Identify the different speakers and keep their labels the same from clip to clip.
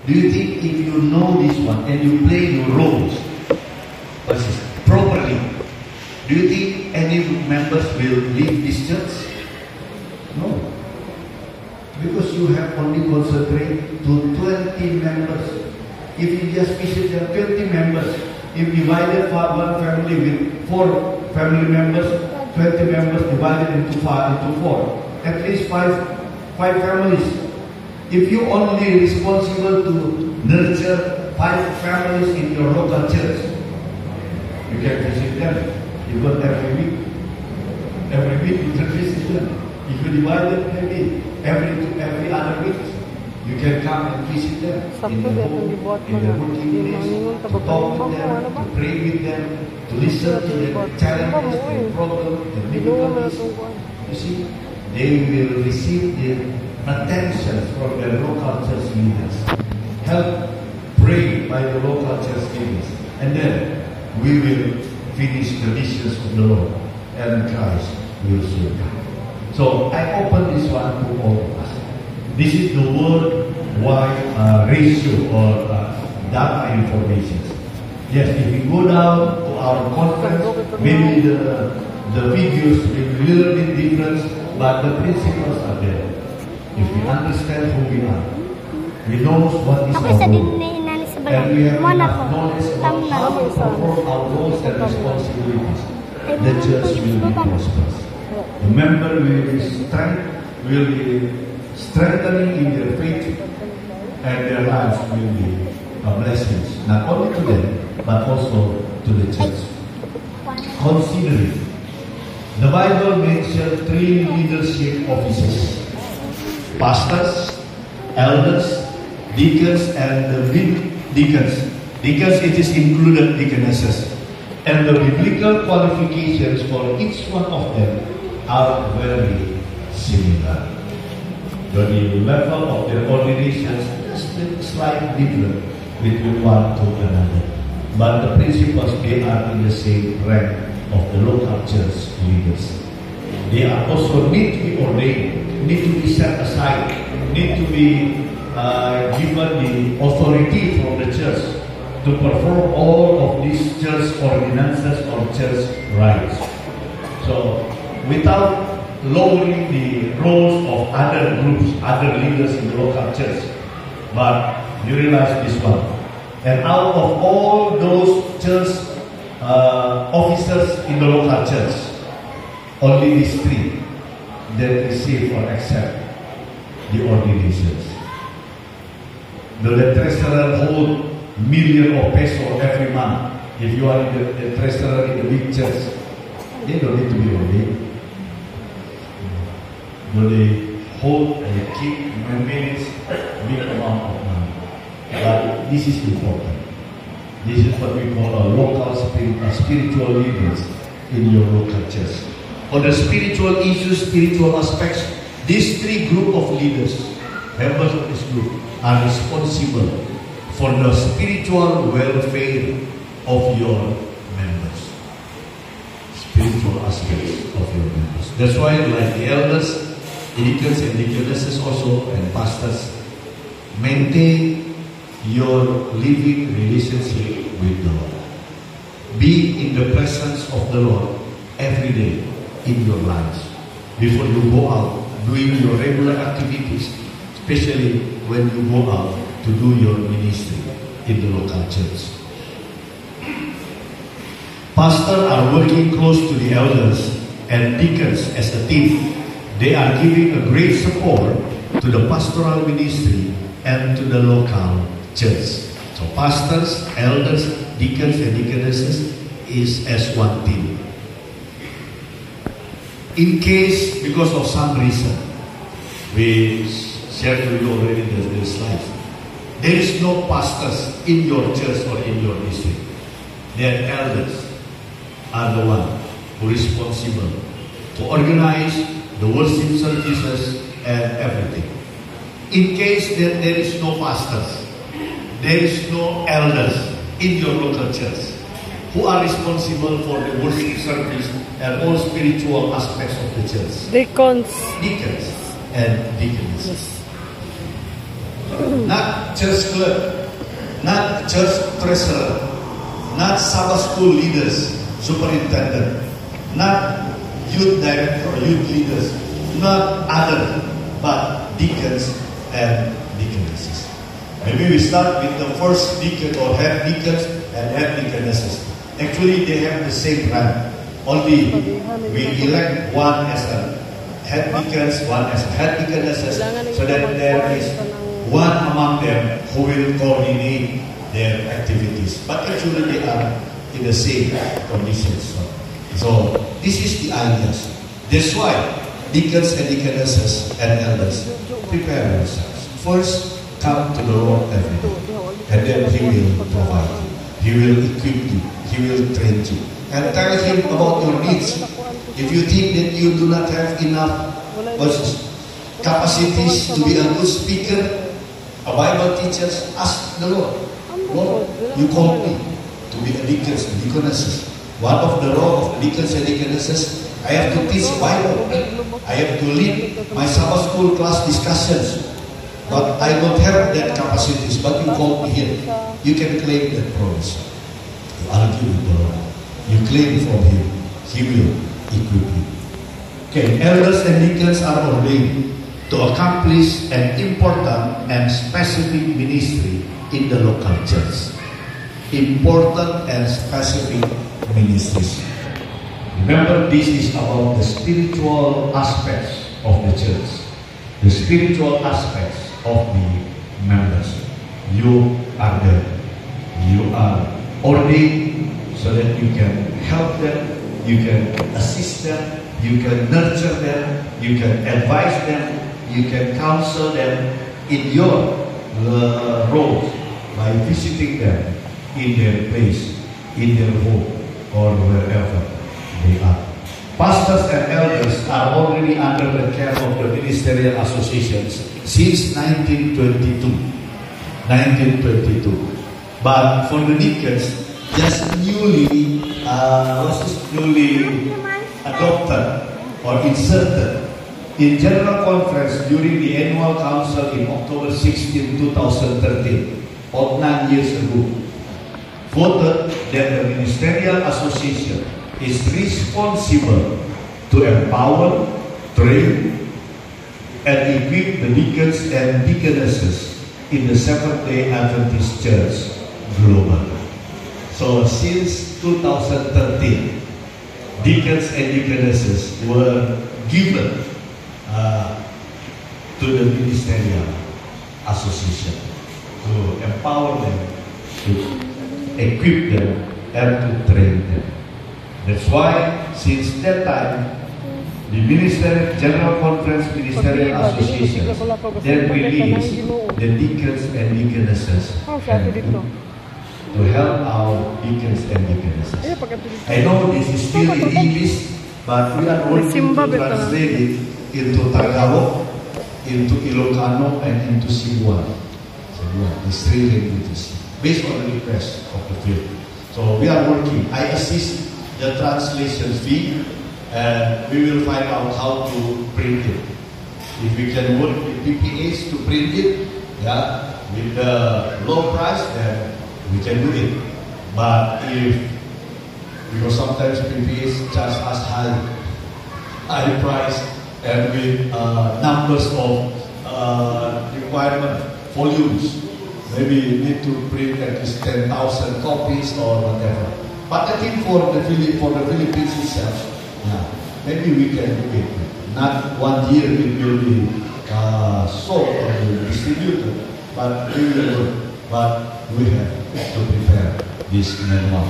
Speaker 1: Do you think if you know this one and you play your roles properly, do you think any members will leave this church? No. Because you have only concentrated to 20 members. If you just visit them, 20 members, if divided for one family with 4 family members, 20 members divided into 4, at least 5 families. If you only responsible to nurture 5 families in your local church, you can visit them. Even every week. Every week you can visit them. If you divide it maybe every other week, you can come and visit them in the home, in the working place, to talk to them, to pray with them, to listen to their challenges, their problems, their difficulties. You see, they will receive their attention from the local church leaders. Help pray by the local church leaders. And then we will finish the missions of the Lord and Christ will soon come. So I open this one to all of us. This is the worldwide ratio or data information. Yes, if we go down to our conference, maybe the videos will be a little bit different, but the principles are there. If we understand who we are, we know what is our role, and we have enough knowledge about how to perform our roles and responsibilities, the church will be prosperous. The member will be strengthening in their faith, and their lives will be blessings, not only to them, but also to the church. Consider it. The Bible mentions 3 leadership offices: pastors, elders, deacons, and the deacons. Deacons, it is included deaconesses. And the biblical qualifications for each one of them are very similar. The level of their ordinations is slightly different between one to another. But the principles, they are in the same rank of the local church leaders. They are also need to be ordained, need to be set aside, need to be given the authority from the church to perform all of these church ordinances or church rites. So, without lowering the roles of other groups, other leaders in the local church, but you realize this one. And out of all those church officers in the local church, only these 3 that receive or accept the ordinations. The treasurer hold million of peso every month. If you are in the treasurer in the big church, they don't need to be ordained. But they hold and keep and manage big amount of money. But this is important. This is what we call a local spiritual leaders in your local church. For the spiritual issues, spiritual aspects, these 3 group of leaders, members of this group, are responsible for the spiritual welfare of your members. Spiritual aspects of your members. That's why, like the elders, deacons and deaconesses also, and pastors, maintain your living relationship with the Lord. Be in the presence of the Lord every day in your lives. Before you go out, doing your regular activities, especially when you go out to do your ministry in the local church. Pastors are working close to the elders and deacons as a team. They are giving a great support to the pastoral ministry and to the local church. So pastors, elders, deacons and deaconesses is as one team. In case, because of some reason, we shared with you already the slides, there is no pastors in your church or in your district. Their elders are the one who are responsible to organize the worship services and everything. In case that there is no pastors, there is no elders in your local church who are responsible for the worship service and all spiritual aspects of the church. Deacons and deaconesses. Yes. not church clerk, not church treasurer, not Sabbath school leaders, superintendent, not youth director or youth leaders, not other, but deacons and deaconesses. Maybe we start with the first deacon or head deacons and head deaconesses. Actually, they have the same rank. Only we elect one as a head deacons, one as a head deaconesses, so that there is one among them who will coordinate their activities. But actually, they are in the same conditions. So this is the ideas. That's why deacons and deaconesses and elders prepare themselves. First, come to the Lord every day, and then He will provide you. He will equip you. He will train you. And tell Him about your needs. If you think that you do not have enough capacities to be a good speaker, a Bible teacher, ask the Lord. Lord, you called me to be a deacon and deaconesses. One of the role of deacons and deaconesses, I have to teach Bible. I have to lead my Sabbath school class discussions. But I don't have that capacities. But you called me here. You can claim that promise. You argue with the Lord. You claim from Him. He will equip you. Okay, elders and deacons are ordained to accomplish an important and specific ministry in the local church. Important and specific ministries. Remember, this is about the spiritual aspects of the church. The spiritual aspects of the members. You are there. You are ordained so that you can help them, you can assist them, you can nurture them, you can advise them, you can counsel them in your roles by visiting them in their place, in their home, or wherever they are. Pastors and elders are already under the care of the ministerial associations since 1922. But for the deacons, just newly adopted or inserted in General Conference during the Annual Council in October 16, 2013, about 9 years ago, voted that the Ministerial Association is responsible to empower, train, and equip the deacons and deaconesses in the Seventh-day Adventist Church globally. So since 2013, deacons and deaconesses were given to the Ministerial Association to empower them, to equip them, and to train them. That's why since that time, the General Conference Ministerial Association then released the deacons and deaconesses to help our deacons and deaconesses. I know this is still in English, but we are working to translate it into Tagalog, into Ilocano, and into Cebuano. These three languages, based on the request of the field. So we are working. I assist the translation fee, and we will find out how to print it. If we can work with PPAs to print it, with the low price, then we can do it. But because sometimes PPAs charge us high price, and with numbers of requirement volumes, maybe you need to print at least 10,000 copies or whatever. But I think for the Philippines itself, maybe we can do it. Not 1 year it will be sold or distributed, but we will. But we have to prepare this manual.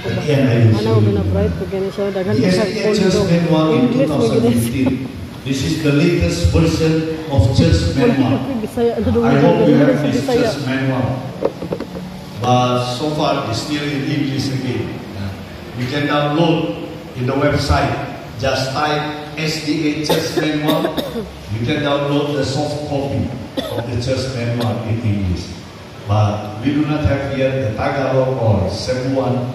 Speaker 1: Again, I will show you. The SDHS manual in 2015. This is the latest version of church manual. I hope you have this church manual. But so far, it's still in English again. You can download in the website. Just type SDA Church Manual. You can download the soft copy of the church manual in English. But we do not have yet the Tagalog or Cebuano,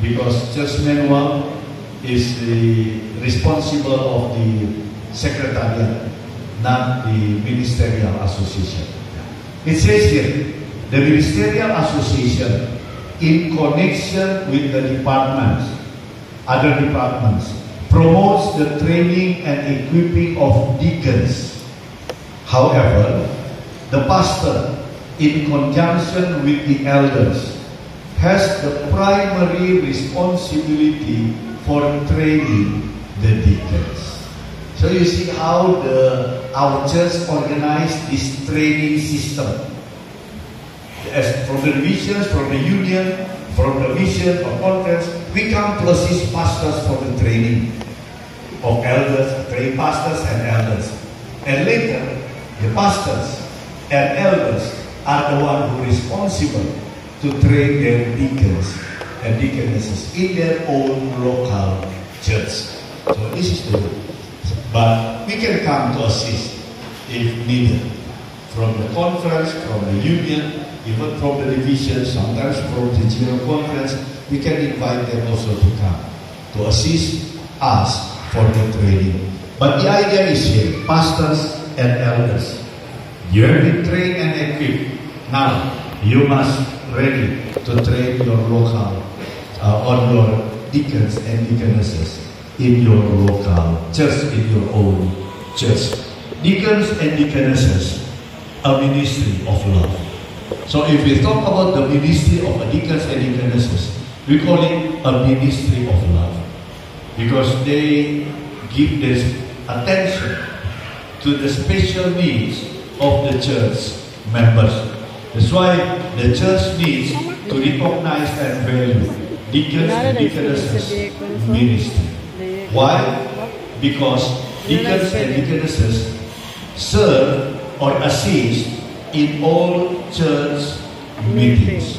Speaker 1: because church manual is the responsible of the secretariat, not the ministerial association. It says here, the Ministerial Association, in connection with the departments, other departments, promotes the training and equipping of deacons. However, the pastor, in conjunction with the elders, has the primary responsibility for training the deacons. So you see how our church organized this training system. As from the divisions, from the union, from the mission or conference, we come to assist pastors for the training of elders, train pastors and elders. And later, the pastors and elders are the one who are responsible to train their deacons and deaconesses in their own local church. So this is the rule. But we can come to assist if needed. From the conference, from the union, even from the division, sometimes from the general conference, we can invite them also to come to assist us for the training. But the idea is here, pastors and elders, you have been trained and equipped. Now, you must ready to train your local, on your deacons and deaconesses in your local church, in your own church. Deacons and deaconesses, a ministry of love. So if we talk about the ministry of deacons and deaconesses, we call it a ministry of love. Because they give this attention to the special needs of the church members. That's why the church needs to recognize and value deacons and deaconesses ministry. Why? Because deacons and deaconesses serve or assist in all church meetings.